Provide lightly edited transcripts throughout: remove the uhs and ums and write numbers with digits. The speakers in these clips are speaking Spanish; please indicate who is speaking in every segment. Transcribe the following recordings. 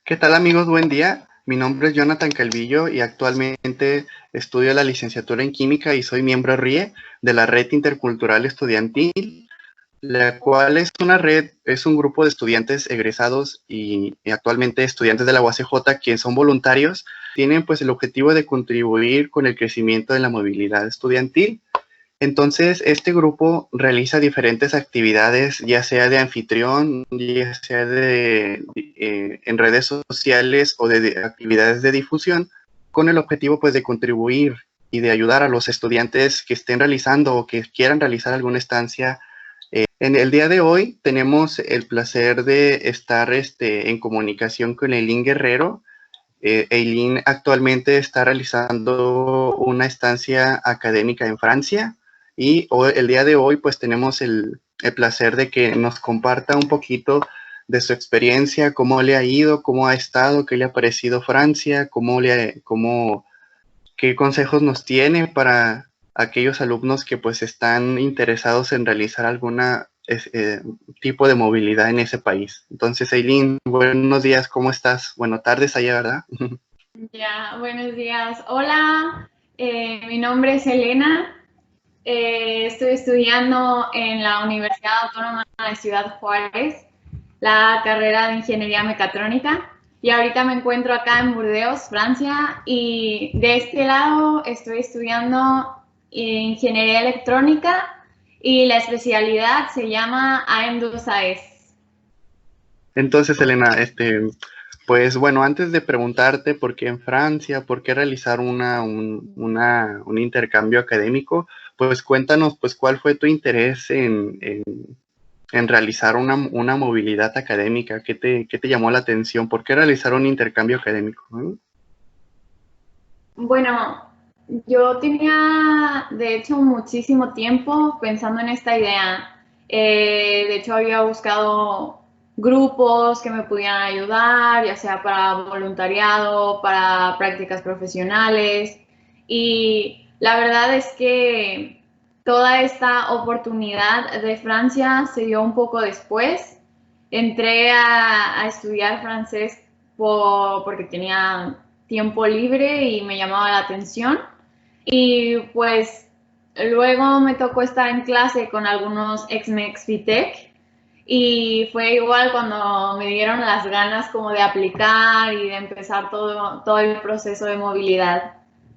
Speaker 1: ¿Qué tal amigos? Buen día. Mi nombre es Jonathan Calvillo y actualmente estudio la licenciatura en Química y soy miembro RIE de la Red Intercultural Estudiantil, la cual es una red, es un grupo de estudiantes egresados y actualmente estudiantes de la UACJ que son voluntarios. Tienen pues el objetivo de contribuir con el crecimiento de la movilidad estudiantil. Entonces, este grupo realiza diferentes actividades, ya sea de anfitrión, ya sea en redes sociales o de actividades de difusión, con el objetivo pues de contribuir y de ayudar a los estudiantes que estén realizando o que quieran realizar alguna estancia. En el día de hoy tenemos el placer de estar en comunicación con Eileen Guerrero. Eileen actualmente está realizando una estancia académica en Francia y el día de hoy pues tenemos el placer de que nos comparta un poquito de su experiencia, cómo le ha ido, cómo ha estado, qué le ha parecido Francia, qué consejos nos tiene para aquellos alumnos que pues están interesados en realizar alguna tipo de movilidad en ese país. Entonces, Eileen, buenos días, ¿cómo estás? Buenas tardes allá, ¿verdad?
Speaker 2: Ya, buenos días. Hola, mi nombre es Elena. Estoy estudiando en la Universidad Autónoma de Ciudad Juárez, la carrera de Ingeniería Mecatrónica. Y ahorita me encuentro acá en Burdeos, Francia. Y de este lado estoy estudiando Ingeniería Electrónica y la especialidad se llama AM2AS.
Speaker 1: Entonces, Elena, pues bueno, antes de preguntarte por qué en Francia, por qué realizar un intercambio académico, pues cuéntanos, pues cuál fue tu interés en realizar una movilidad académica, qué te llamó la atención, por qué realizar un intercambio académico, ¿no?
Speaker 2: Bueno, yo tenía de hecho muchísimo tiempo pensando en esta idea. De hecho, había buscado grupos que me pudieran ayudar, ya sea para voluntariado, para prácticas profesionales. Y la verdad es que toda esta oportunidad de Francia se dio un poco después. Entré a estudiar francés porque tenía tiempo libre y me llamaba la atención. Y pues luego me tocó estar en clase con algunos ex-mex Fitec y fue igual cuando me dieron las ganas como de aplicar y de empezar todo el proceso de movilidad.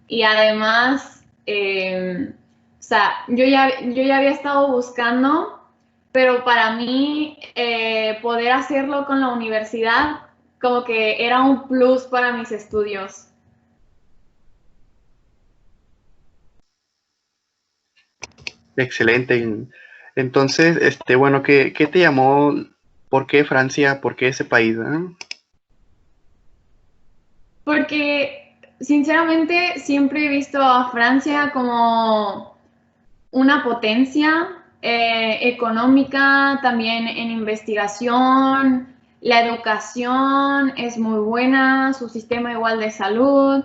Speaker 2: Y además, o sea, yo ya había estado buscando, pero para mí poder hacerlo con la universidad como que era un plus para mis estudios.
Speaker 1: Excelente. Entonces, bueno, ¿qué te llamó? ¿Por qué Francia? ¿Por qué ese país? ¿Eh?
Speaker 2: Porque sinceramente siempre he visto a Francia como una potencia económica, también en investigación, la educación es muy buena, su sistema igual de salud.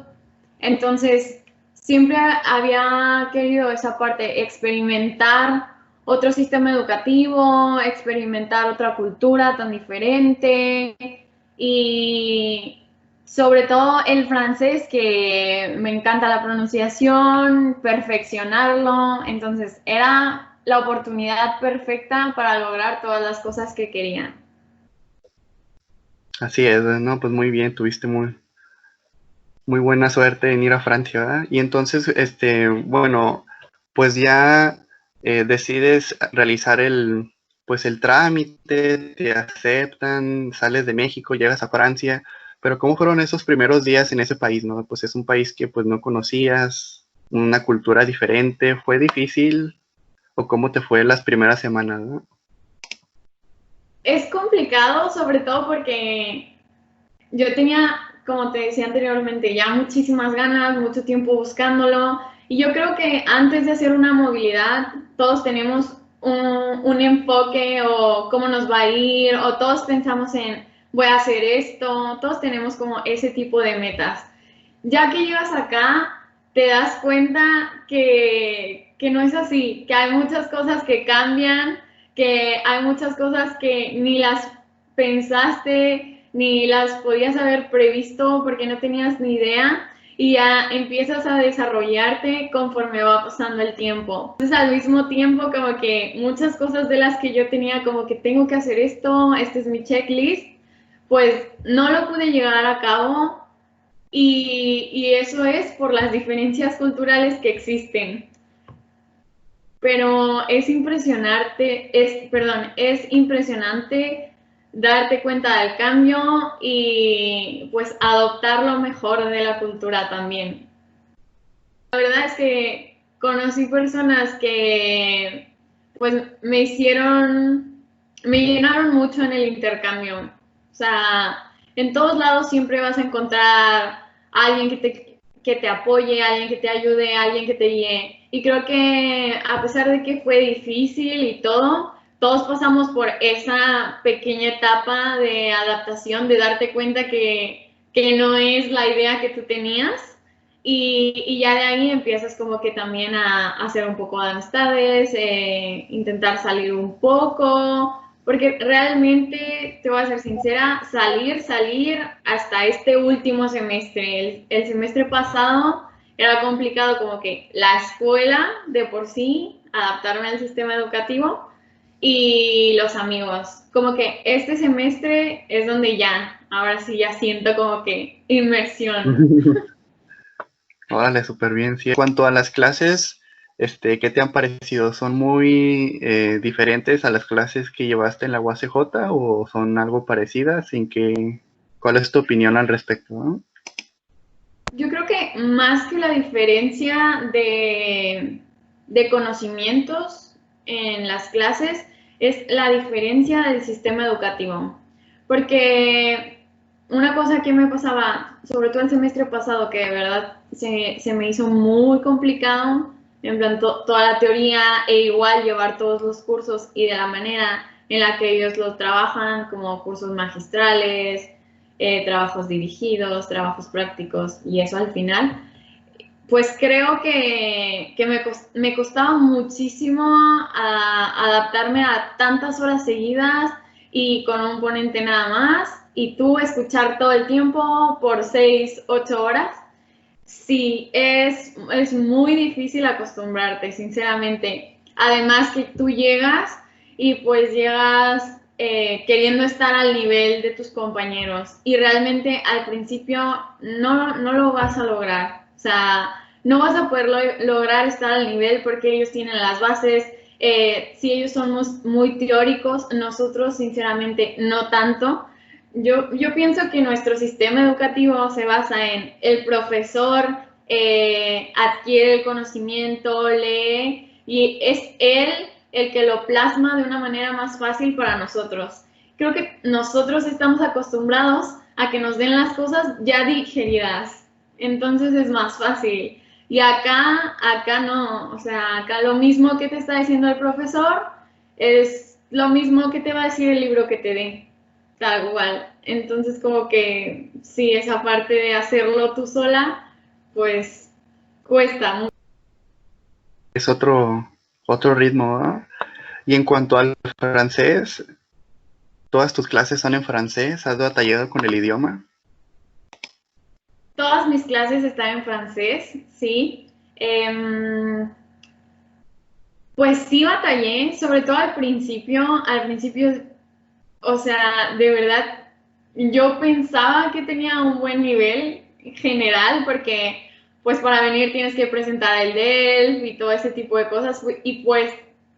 Speaker 2: Entonces, siempre había querido esa parte, experimentar otro sistema educativo, experimentar otra cultura tan diferente y sobre todo el francés, que me encanta la pronunciación, perfeccionarlo, entonces era la oportunidad perfecta para lograr todas las cosas que quería.
Speaker 1: Así es, ¿no? Pues muy bien, tuviste muy buena suerte en ir a Francia, ¿verdad? Y entonces, bueno, pues ya decides realizar pues el trámite, te aceptan, sales de México, llegas a Francia, pero ¿cómo fueron esos primeros días en ese país, no? Pues es un país que pues no conocías, una cultura diferente, ¿fue difícil o cómo te fue las primeras semanas, no?
Speaker 2: Es complicado, sobre todo porque yo tenía, como te decía anteriormente, ya muchísimas ganas, mucho tiempo buscándolo. Y yo creo que antes de hacer una movilidad, todos tenemos un enfoque o cómo nos va a ir, o todos pensamos en voy a hacer esto, todos tenemos como ese tipo de metas. Ya que llegas acá, te das cuenta que no es así, que hay muchas cosas que cambian, que hay muchas cosas que ni las pensaste, ni las podías haber previsto porque no tenías ni idea y ya empiezas a desarrollarte conforme va pasando el tiempo. Entonces al mismo tiempo como que muchas cosas de las que yo tenía como que tengo que hacer esto, este es mi checklist, pues no lo pude llevar a cabo y eso es por las diferencias culturales que existen. Pero es es impresionante darte cuenta del cambio y pues adoptar lo mejor de la cultura también. La verdad es que conocí personas que pues me llenaron mucho en el intercambio. O sea, en todos lados siempre vas a encontrar a alguien que te apoye, alguien que te ayude, alguien que te guíe. Y creo que a pesar de que fue difícil y todo, todos pasamos por esa pequeña etapa de adaptación, de darte cuenta que no es la idea que tú tenías. Y ya de ahí empiezas como que también a hacer un poco de amistades, intentar salir un poco, porque realmente, te voy a ser sincera, salir hasta este último semestre. El semestre pasado era complicado como que la escuela de por sí, adaptarme al sistema educativo y los amigos. Como que este semestre es donde ya, ahora sí ya siento como que inmersión.
Speaker 1: Órale, súper bien. Sí. En cuanto a las clases, ¿qué te han parecido? ¿Son muy diferentes a las clases que llevaste en la UACJ o son algo parecidas? ¿Cuál es tu opinión al respecto, no?
Speaker 2: Yo creo que más que la diferencia de conocimientos en las clases, es la diferencia del sistema educativo. Porque una cosa que me pasaba, sobre todo el semestre pasado, que de verdad se me hizo muy complicado, en plan toda la teoría e igual llevar todos los cursos y de la manera en la que ellos los trabajan, como cursos magistrales, trabajos dirigidos, trabajos prácticos y eso al final, pues creo que me costaba muchísimo adaptarme a tantas horas seguidas y con un ponente nada más y tú escuchar todo el tiempo por 6, 8 horas. Sí, es muy difícil acostumbrarte, sinceramente. Además que tú llegas y pues llegas queriendo estar al nivel de tus compañeros y realmente al principio no lo vas a lograr. O sea, no vas a poder lograr estar al nivel porque ellos tienen las bases. Si ellos son muy teóricos, nosotros sinceramente no tanto. Yo pienso que nuestro sistema educativo se basa en el profesor adquiere el conocimiento, lee y es él el que lo plasma de una manera más fácil para nosotros. Creo que nosotros estamos acostumbrados a que nos den las cosas ya digeridas, entonces es más fácil. Y acá no, o sea, acá lo mismo que te está diciendo el profesor es lo mismo que te va a decir el libro que te dé, tal cual. Entonces como que sí, esa parte de hacerlo tú sola, pues cuesta mucho.
Speaker 1: Es otro ritmo, ¿no? Y en cuanto al francés, ¿todas tus clases son en francés? ¿Has batallado con el idioma?
Speaker 2: Todas mis clases están en francés, sí. Pues sí batallé, sobre todo al principio, o sea, de verdad, yo pensaba que tenía un buen nivel general porque pues para venir tienes que presentar el DELF y todo ese tipo de cosas y pues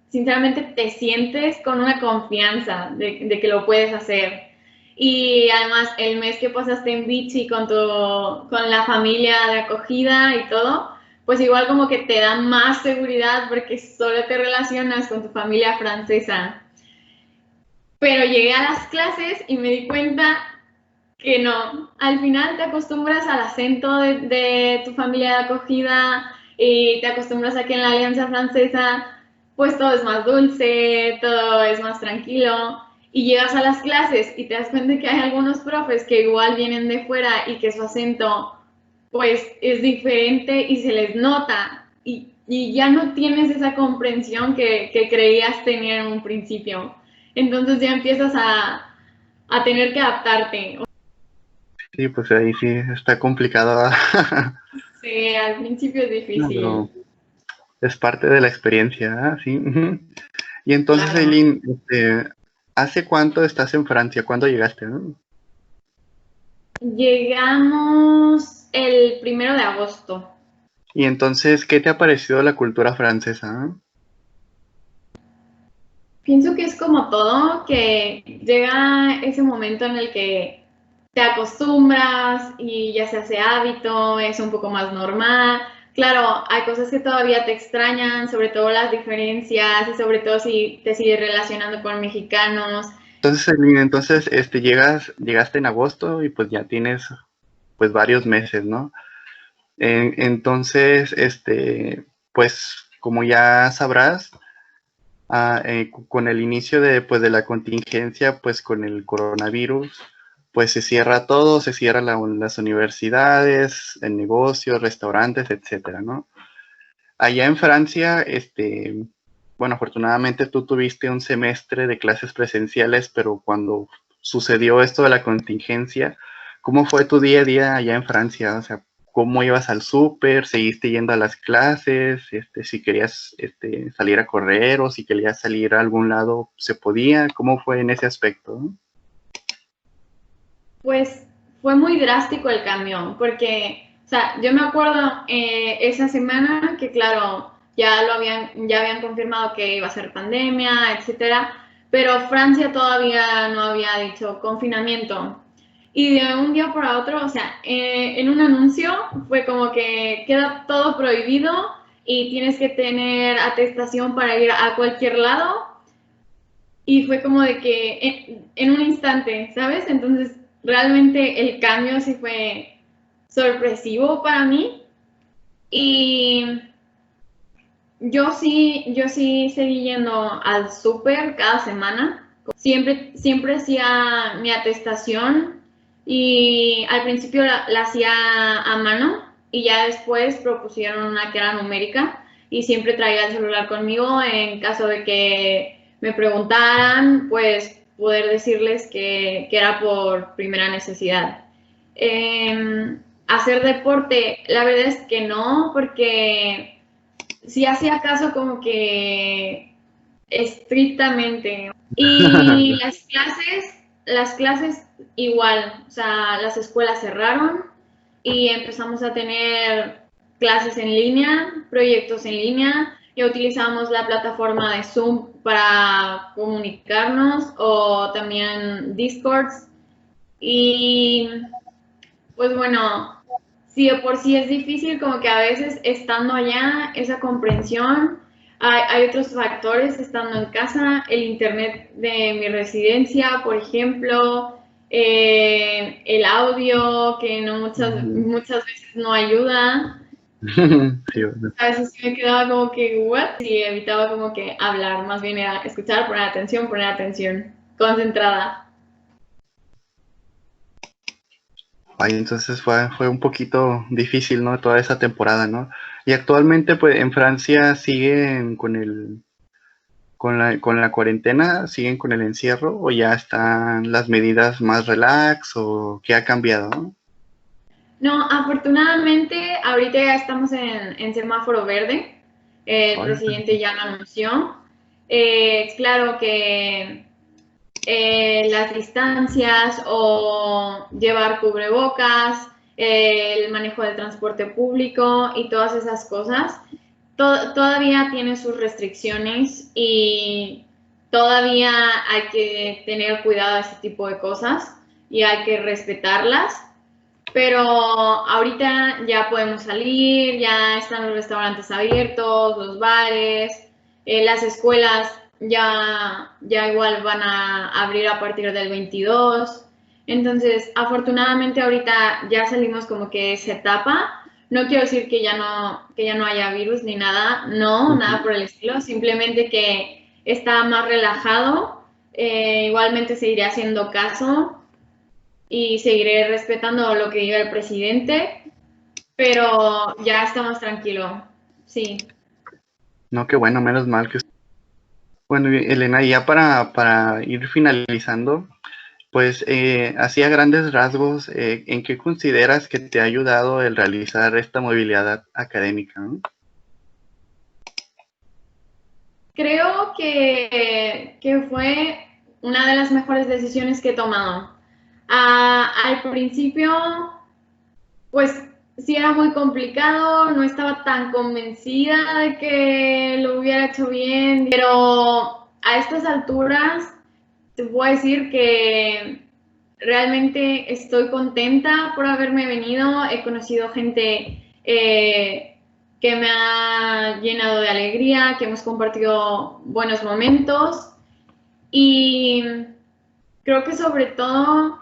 Speaker 2: sinceramente te sientes con una confianza de que lo puedes hacer. Y además el mes que pasaste en Vichy con la familia de acogida y todo, pues igual como que te da más seguridad porque solo te relacionas con tu familia francesa. Pero llegué a las clases y me di cuenta que no. Al final te acostumbras al acento de tu familia de acogida y te acostumbras a que en la Alianza Francesa pues todo es más dulce, todo es más tranquilo. Y llegas a las clases y te das cuenta que hay algunos profes que igual vienen de fuera y que su acento pues es diferente y se les nota. Y ya no tienes esa comprensión que creías tener en un principio. Entonces ya empiezas a tener que adaptarte.
Speaker 1: Sí, pues ahí sí está complicado.
Speaker 2: Sí, al principio es
Speaker 1: No,
Speaker 2: difícil,
Speaker 1: pero es parte de la experiencia, ¿ah? Sí. Ujú. Y entonces,
Speaker 2: claro.
Speaker 1: Eileen, ¿hace cuánto estás en Francia? ¿Cuándo llegaste, no?
Speaker 2: Llegamos el 1 de agosto.
Speaker 1: Y entonces, ¿qué te ha parecido la cultura francesa?
Speaker 2: Pienso que es como todo, que llega ese momento en el que te acostumbras y ya se hace hábito, es un poco más normal. Claro, hay cosas que todavía te extrañan, sobre todo las diferencias y sobre todo si te sigues relacionando con mexicanos.
Speaker 1: Entonces, Eileen, entonces, llegaste en agosto y pues ya tienes pues varios meses, ¿no? Entonces, pues como ya sabrás, con el inicio de, pues, de la contingencia, pues con el coronavirus, pues se cierra todo, se cierran las universidades, el negocio, restaurantes, etcétera, ¿no? Allá en Francia, bueno, afortunadamente tú tuviste un semestre de clases presenciales, pero cuando sucedió esto de la contingencia, ¿cómo fue tu día a día allá en Francia? O sea, ¿cómo ibas al súper? ¿Seguiste yendo a las clases? Si querías salir a correr o si querías salir a algún lado, ¿se podía? ¿Cómo fue en ese aspecto?
Speaker 2: Pues fue muy drástico el cambio, porque, o sea, yo me acuerdo esa semana que, claro, ya habían confirmado que iba a ser pandemia, etcétera, pero Francia todavía no había dicho confinamiento. Y de un día para otro, o sea, en un anuncio fue como que queda todo prohibido y tienes que tener atestación para ir a cualquier lado y fue como de que en un instante, ¿sabes? Entonces, realmente el cambio sí fue sorpresivo para mí y yo sí seguí yendo al súper cada semana. Siempre hacía mi atestación y al principio la hacía a mano y ya después propusieron una que era numérica y siempre traía el celular conmigo en caso de que me preguntaran, pues poder decirles que era por primera necesidad. Hacer deporte, la verdad es que no, porque si hacía caso como que estrictamente. Y las clases igual, o sea, las escuelas cerraron y empezamos a tener clases en línea, proyectos en línea. Ya utilizamos la plataforma de Zoom para comunicarnos o también Discords. Y pues bueno, sí, de por sí es difícil, como que a veces estando allá, esa comprensión, hay otros factores estando en casa, el internet de mi residencia, por ejemplo, el audio, que no muchas veces no ayuda.
Speaker 1: Sí, bueno.
Speaker 2: A veces sí me quedaba como que, ¿what? Y evitaba como que hablar, más bien era escuchar, poner atención, concentrada.
Speaker 1: Ay, entonces fue un poquito difícil, ¿no? Toda esa temporada, ¿no? Y actualmente, pues, en Francia siguen con la cuarentena, siguen con el encierro, o ya están las medidas más relax, o qué ha cambiado, ¿no?
Speaker 2: No, afortunadamente ahorita ya estamos en semáforo verde. El
Speaker 1: Ahora,
Speaker 2: presidente ya lo anunció. Es claro que las distancias o llevar cubrebocas, el manejo del transporte público y todas esas cosas, todavía tiene sus restricciones y todavía hay que tener cuidado de ese tipo de cosas y hay que respetarlas, pero ahorita ya podemos salir, ya están los restaurantes abiertos, los bares, las escuelas ya igual van a abrir a partir del 22. Entonces, afortunadamente ahorita ya salimos como que de esa etapa. No quiero decir que ya no haya virus ni nada, no, nada por el estilo, simplemente que está más relajado. Igualmente seguiré haciendo caso y seguiré respetando lo que diga el presidente, pero ya está más tranquilo. Sí.
Speaker 1: no, qué bueno, menos mal que... Bueno, y Elena, ya para ir finalizando, Pues así a grandes rasgos, ¿en qué consideras que te ha ayudado el realizar esta movilidad académica, ¿no?
Speaker 2: Creo que fue una de las mejores decisiones que he tomado. Al principio, pues sí era muy complicado, no estaba tan convencida de que lo hubiera hecho bien, pero a estas alturas te puedo decir que realmente estoy contenta por haberme venido, he conocido gente que me ha llenado de alegría, que hemos compartido buenos momentos y creo que sobre todo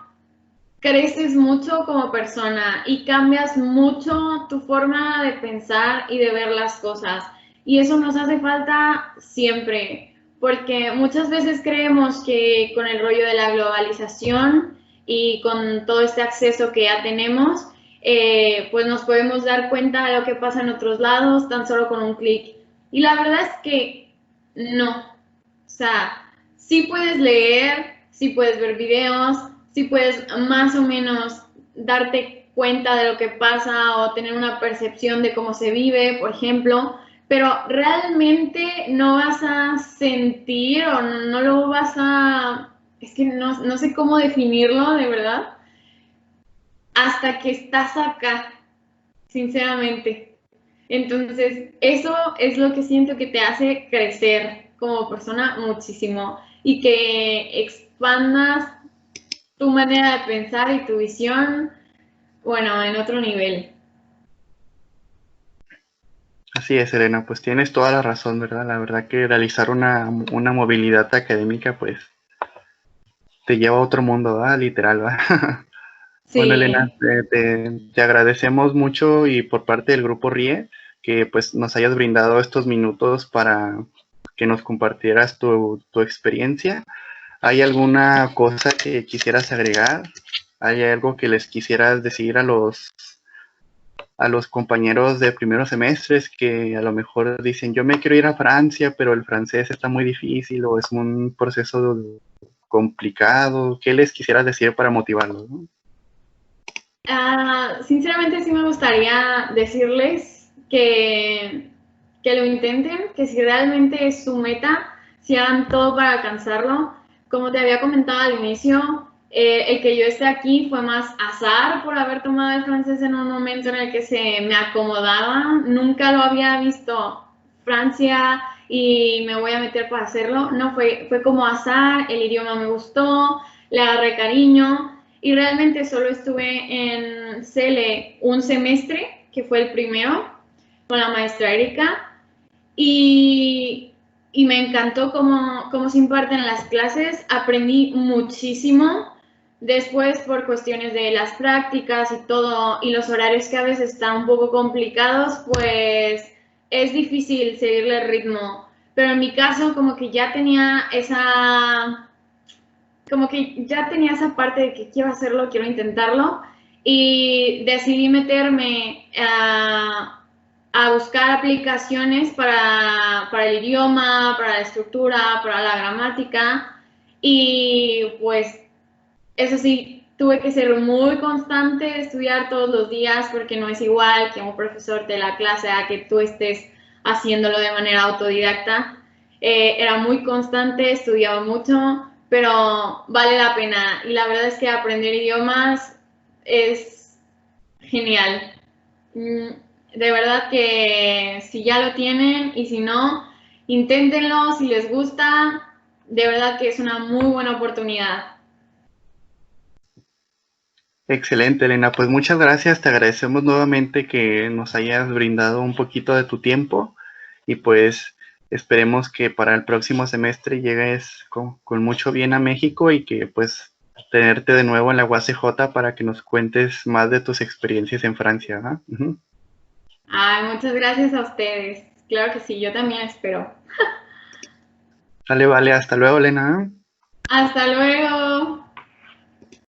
Speaker 2: creces mucho como persona y cambias mucho tu forma de pensar y de ver las cosas. Y eso nos hace falta siempre, porque muchas veces creemos que con el rollo de la globalización y con todo este acceso que ya tenemos, pues nos podemos dar cuenta de lo que pasa en otros lados tan solo con un clic. Y la verdad es que no. O sea, sí puedes leer, sí puedes ver videos, sí puedes más o menos darte cuenta de lo que pasa o tener una percepción de cómo se vive, por ejemplo, pero realmente no vas a sentir o no lo vas a... Es que no sé cómo definirlo, de verdad, hasta que estás acá, sinceramente. Entonces, eso es lo que siento que te hace crecer como persona muchísimo y que expandas tu manera de pensar y tu visión, bueno, en otro nivel.
Speaker 1: Así es, Elena, pues tienes toda la razón, ¿verdad? La verdad que realizar una movilidad académica, pues te lleva a otro mundo, ¿verdad? Literal, ¿verdad? Bueno, Elena,
Speaker 2: Sí,
Speaker 1: te agradecemos mucho y por parte del grupo RIE que pues nos hayas brindado estos minutos para que nos compartieras tu experiencia. ¿Hay alguna cosa que quisieras agregar? ¿Hay algo que les quisieras decir a los compañeros de primeros semestres que a lo mejor dicen, yo me quiero ir a Francia, pero el francés está muy difícil o es un proceso complicado? ¿Qué les quisieras decir para motivarlos, ¿no?
Speaker 2: sinceramente sí me gustaría decirles que lo intenten, que si realmente es su meta, si hagan todo para alcanzarlo. Como te había comentado al inicio, el que yo esté aquí fue más azar por haber tomado el francés en un momento en el que se me acomodaba. Nunca lo había visto Francia y me voy a meter para hacerlo. No, fue como azar, el idioma me gustó, le agarré cariño y realmente solo estuve en CELE un semestre, que fue el primero, con la maestra Erika, y, y me encantó cómo se imparten las clases, aprendí muchísimo. Después, por cuestiones de las prácticas y todo, y los horarios que a veces están un poco complicados, pues es difícil seguirle el ritmo. Pero en mi caso, como que ya tenía esa parte de que quiero hacerlo, quiero intentarlo y decidí meterme a buscar aplicaciones para el idioma, para la estructura, para la gramática y pues eso sí, tuve que ser muy constante, estudiar todos los días porque no es igual que un profesor de la clase a que tú estés haciéndolo de manera autodidacta. Era muy constante, estudiaba mucho, pero vale la pena. Y la verdad es que aprender idiomas es genial. De verdad que si ya lo tienen y si no, inténtenlo, si les gusta, de verdad que es una muy buena oportunidad.
Speaker 1: Excelente, Elena. Pues muchas gracias. Te agradecemos nuevamente que nos hayas brindado un poquito de tu tiempo y pues esperemos que para el próximo semestre llegues con mucho bien a México y que pues tenerte de nuevo en la UACJ para que nos cuentes más de tus experiencias en Francia, ¿ah? Ujú.
Speaker 2: Ay, muchas gracias a ustedes. Claro que sí, yo también espero.
Speaker 1: Vale, vale. Hasta luego, Elena.
Speaker 2: Hasta luego.